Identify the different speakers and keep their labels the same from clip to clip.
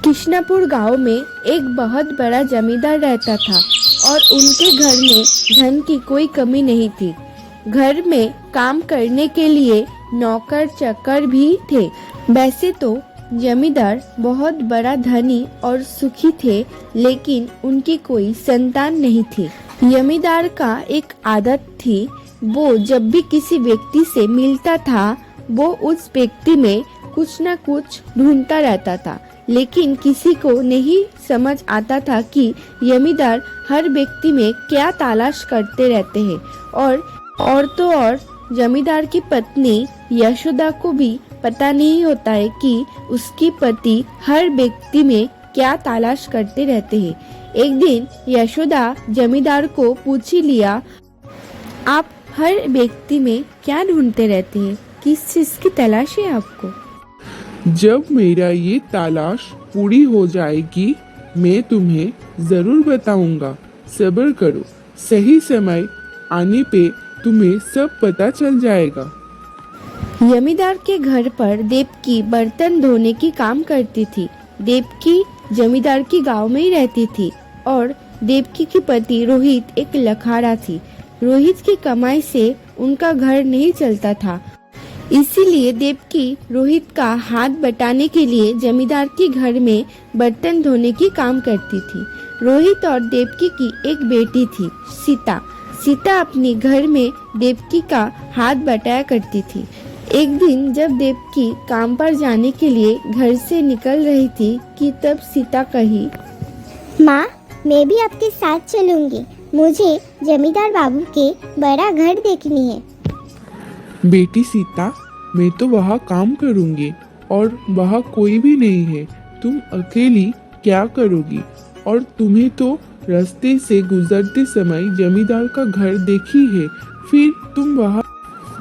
Speaker 1: कृष्णापुर गांव में एक बहुत बड़ा जमींदार रहता था और उनके घर में धन की कोई कमी नहीं थी। घर में काम करने के लिए नौकर चाकर भी थे। वैसे तो जमींदार बहुत बड़ा धनी और सुखी थे, लेकिन उनकी कोई संतान नहीं थी। जमींदार का एक आदत थी, वो जब भी किसी व्यक्ति से मिलता था वो उस व्यक्ति में कुछ न कुछ ढूंढता रहता था, लेकिन किसी को नहीं समझ आता था कि जमींदार हर व्यक्ति में क्या तलाश करते रहते हैं। और तो और जमींदार की पत्नी यशोदा को भी पता नहीं होता है कि उसकी पति हर व्यक्ति में क्या तलाश करते रहते हैं। एक दिन यशोदा जमींदार को पूछ लिया, आप हर व्यक्ति में क्या ढूंढते रहते हैं? किस चीज की तलाश है आपको?
Speaker 2: जब मेरा ये तलाश पूरी हो जाएगी मैं तुम्हें जरूर बताऊंगा। सब्र करो, सही समय आने पे तुम्हें सब पता चल जाएगा।
Speaker 1: जमींदार के घर पर देवकी बर्तन धोने की काम करती थी। देवकी जमींदार की गांव में ही रहती थी और देवकी की पति रोहित एक लखाड़ा थी। रोहित की कमाई से उनका घर नहीं चलता था, इसीलिए देवकी रोहित का हाथ बटाने के लिए जमींदार के घर में बर्तन धोने की काम करती थी। रोहित और देवकी की एक बेटी थी, सीता। सीता अपने घर में देवकी का हाथ बटाया करती थी। एक दिन जब देवकी काम पर जाने के लिए घर से निकल रही थी कि तब सीता कही,
Speaker 3: माँ, मैं भी आपके साथ चलूंगी। मुझे जमींदार बाबू के बड़ा घर देखनी है।
Speaker 2: बेटी सीता, मैं तो वहाँ काम करूँगी और वहाँ कोई भी नहीं है। तुम अकेली क्या करोगी? और तुम्हें तो रास्ते से गुजरते समय जमींदार का घर देखी है, फिर तुम वहाँ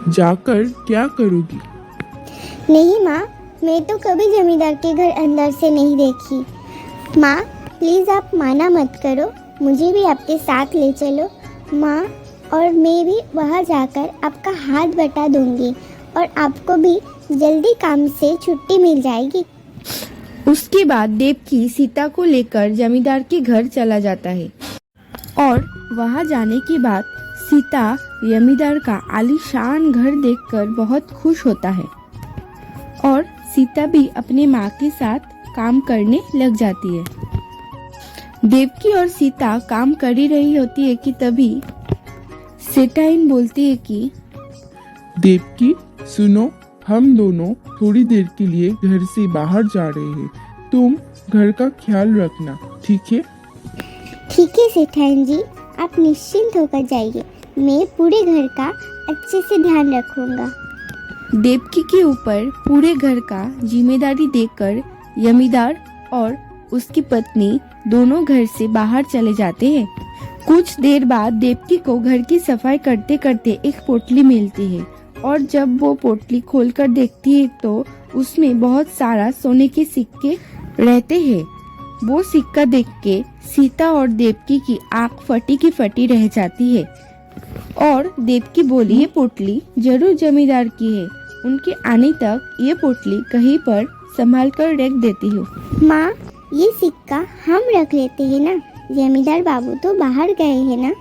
Speaker 2: जाकर क्या करोगी?
Speaker 3: नहीं माँ, मैं तो कभी जमींदार के घर अंदर से नहीं देखी। माँ, प्लीज़ आप माना मत करो, मुझे भी आपके साथ ले चलो। माँ, और मैं भी वहाँ जाकर आपका हाथ बटा दूंगी और आपको भी जल्दी काम से छुट्टी मिल जाएगी।
Speaker 1: उसके बाद देवकी सीता को लेकर जमींदार के घर चला जाता है और वहाँ जाने के बाद सीता जमींदार का आलीशान घर देखकर बहुत खुश होता है और सीता भी अपने माँ के साथ काम करने लग जाती है। देवकी और सीता काम कर ही रही होती है कि तभी सेठाइन बोलती है कि
Speaker 2: देवकी सुनो, हम दोनों थोड़ी देर के लिए घर से बाहर जा रहे हैं। तुम घर का ख्याल रखना, ठीक है?
Speaker 3: ठीक है सेठाइन जी, आप निश्चिंत होकर जाइए। मैं पूरे घर का अच्छे से ध्यान रखूंगा।
Speaker 1: देवकी के ऊपर पूरे घर का जिम्मेदारी देकर जमींदार और उसकी पत्नी दोनों घर से बाहर चले जाते हैं। कुछ देर बाद देवकी को घर की सफाई करते करते एक पोटली मिलती है और जब वो पोटली खोलकर देखती है तो उसमें बहुत सारा सोने के सिक्के रहते हैं। वो सिक्का देख के सीता और देवकी की आंख फटी की फटी रह जाती है और देवकी बोली, ये पोटली जरूर जमींदार की है। उनके आने तक ये पोटली कहीं पर संभाल कर रख देती हूँ।
Speaker 3: माँ, ये सिक्का हम रख लेते हैं ना, जमींदार बाबू तो बाहर गए हैं ना,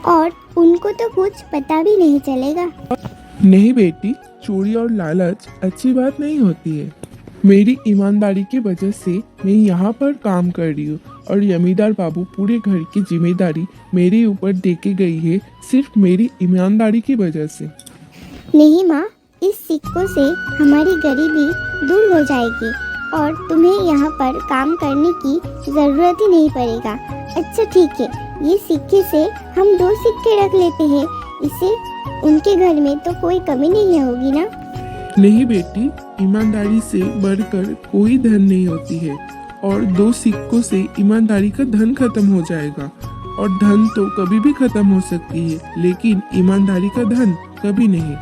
Speaker 3: और उनको तो कुछ पता भी नहीं चलेगा।
Speaker 2: नहीं बेटी, चोरी और लालच अच्छी बात नहीं होती है। मेरी ईमानदारी की वजह से मैं यहाँ पर काम कर रही हूँ और जमींदार बाबू पूरे घर की जिम्मेदारी मेरे ऊपर दे के गई है, सिर्फ मेरी ईमानदारी की वजह से।
Speaker 3: नहीं माँ, इस सिक्कों से हमारी गरीबी दूर हो जाएगी और तुम्हें यहाँ पर काम करने की जरूरत ही नहीं पड़ेगा। अच्छा ठीक है, ये सिक्के से हम 2 सिक्के रख लेते हैं, इससे उनके घर में तो कोई कमी नहीं होगी ना।
Speaker 2: नहीं बेटी, ईमानदारी से बढ़कर कोई धन नहीं होती है और 2 सिक्कों से ईमानदारी का धन खत्म हो जाएगा। और धन तो कभी भी खत्म हो सकती है, लेकिन ईमानदारी का धन कभी नहीं।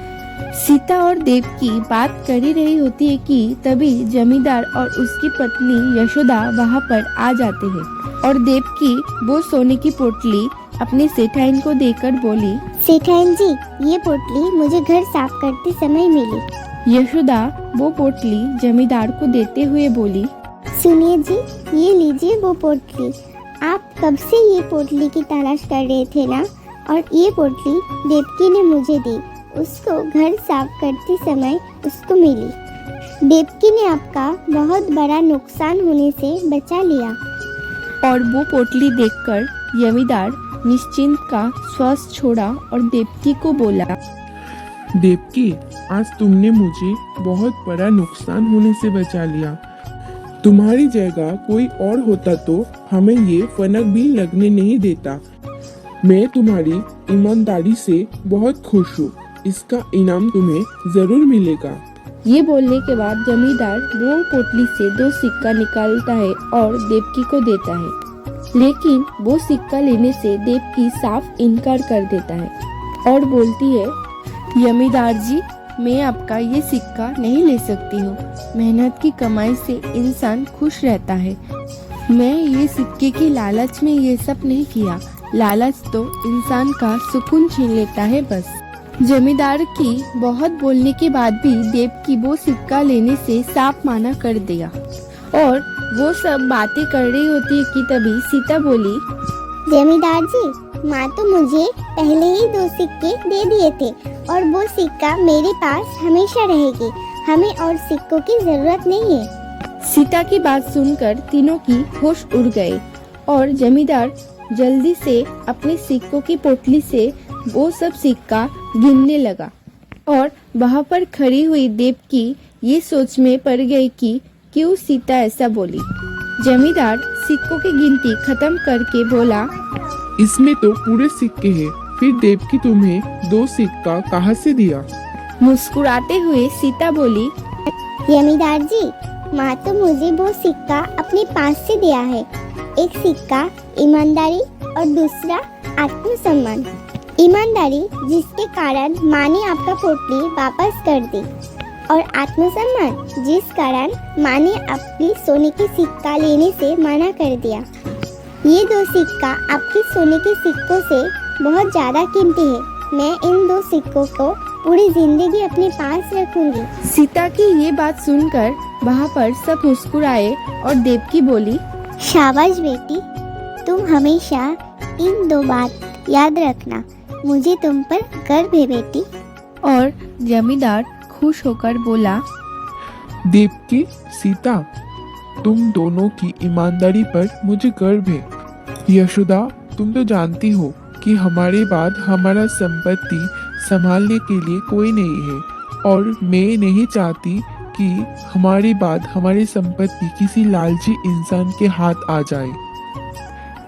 Speaker 1: सीता और देवकी बात कर ही रही होती है कि तभी जमींदार और उसकी पत्नी यशोदा वहाँ पर आ जाते हैं और देवकी वो सोने की पोटली अपने सेठाइन को देकर बोली,
Speaker 3: सेठाइन जी, ये पोटली मुझे घर साफ करते समय मिली।
Speaker 1: यशोदा वो पोटली जमींदार को देते हुए बोली,
Speaker 3: सुनिए जी, ये लीजिए वो पोटली। आप कब से ये पोटली की तलाश कर रहे थे ना, और ये पोटली देवकी ने मुझे दी। उसको घर साफ करते समय उसको मिली। देवकी ने आपका बहुत बड़ा नुकसान होने से बचा लिया।
Speaker 1: और वो पोटली देखकर जमींदार निश्चिंत का श्वास छोड़ा और देवकी को बोला,
Speaker 2: देवकी, आज तुमने मुझे बहुत बड़ा नुकसान होने से बचा लिया। तुम्हारी जगह कोई और होता तो हमें ये फनक भी लगने नहीं देता। मैं तुम्हारी ईमानदारी से बहुत खुश हूँ। इसका इनाम तुम्हें जरूर मिलेगा।
Speaker 1: ये बोलने के बाद जमींदार वो पोटली से 2 सिक्का निकालता है और देवकी को देता है। लेकिन वो सिक्का लेने से देवकी साफ इनकार कर देता है और बोलती है, जमींदार जी, मैं आपका ये सिक्का नहीं ले सकती हूँ। मेहनत की कमाई से इंसान खुश रहता है। मैं ये सिक्के की लालच में ये सब नहीं किया। लालच तो इंसान का सुकून छीन लेता है बस। जमींदार की बहुत बोलने के बाद भी देवकी वो सिक्का लेने से साफ मना कर दिया। और वो सब बातें कर रही होती है कि तभी सीता बोली,
Speaker 3: जमींदार जी, माँ तो मुझे पहले ही 2 सिक्के दे दिए थे और वो सिक्का मेरे पास हमेशा रहेगी। हमें और सिक्कों की जरूरत नहीं है।
Speaker 1: सीता की बात सुनकर तीनों की होश उड़ गए और जमींदार जल्दी से अपने सिक्कों की पोटली से वो सब सिक्का गिनने लगा। और वहाँ पर खड़ी हुई देवकी ये सोच में पड़ गई कि क्यों सीता ऐसा बोली। जमींदार सिक्कों की गिनती खत्म करके बोला,
Speaker 2: इसमें तो पूरे सिक्के हैं। फिर देवकी तुम्हें 2 सिक्का कहाँ से दिया?
Speaker 1: मुस्कुराते हुए सीता बोली,
Speaker 3: जमींदार जी, माँ तो मुझे वो सिक्का अपने पास से दिया है। एक सिक्का ईमानदारी और दूसरा आत्मसम्मान। ईमानदारी जिसके कारण माँ ने आपका पोटली वापस कर दी, और आत्मसम्मान जिस कारण माँ ने आपकी सोने के सिक्का लेने से मना कर दिया। ये 2 सिक्का आपके सोने के सिक्कों से बहुत ज्यादा कीमती है। मैं इन 2 सिक्कों को पूरी जिंदगी अपने पास रखूंगी।
Speaker 1: सीता की ये बात सुनकर वहाँ पर सब मुस्कुराए और देवकी बोली,
Speaker 3: शाबाश बेटी, तुम हमेशा इन 2 बात याद रखना। मुझे तुम पर गर्व है बेटी।
Speaker 1: और जमींदार खुश होकर बोला,
Speaker 2: देवकी, सीता, तुम दोनों की ईमानदारी पर मुझे गर्व है। यशोदा, तुम तो जानती हो कि हमारे बाद हमारा संपत्ति संभालने के लिए कोई नहीं है, और मैं नहीं चाहती कि हमारे बाद हमारी संपत्ति किसी लालची इंसान के हाथ आ जाए।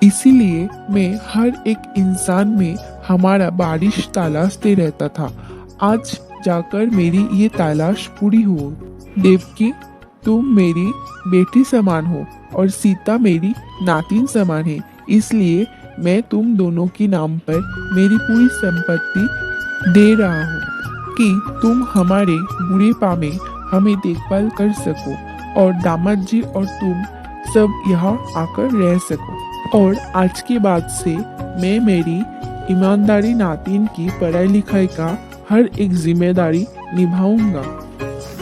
Speaker 2: इसीलिए मैं हर एक इंसान में हमारा बारिश तलाशते रहता था। आज जाकर मेरी ये तलाश पूरी हो। देवकी, तुम मेरी बेटी समान हो और सीता मेरी नातिन समान है। इसलिए मैं तुम दोनों के नाम पर मेरी पूरी संपत्ति दे रहा हूँ कि तुम हमारे बुढ़ापा में हमें देखभाल कर सको और दामाद जी और तुम सब यहाँ आकर रह सको। और आज के बाद से मैं मेरी ईमानदारी नातिन की पढ़ाई लिखाई का हर एक जिम्मेदारी निभाऊंगा।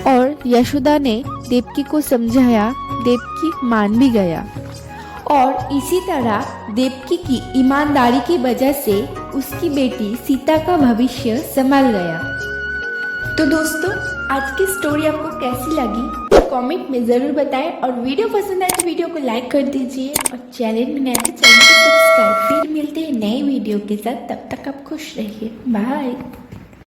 Speaker 1: और यशोदा ने देवकी को समझाया। देवकी मान भी गया और इसी तरह देवकी की ईमानदारी की वजह से उसकी बेटी सीता का भविष्य संभल गया। तो दोस्तों, आज की स्टोरी आपको कैसी लगी कमेंट में ज़रूर बताएं, और वीडियो पसंद आए तो वीडियो को लाइक कर दीजिए और चैनल में नए तो चैनल को सब्सक्राइब। फिर मिलते हैं नए वीडियो के साथ, तब तक आप खुश रहिए। बाय।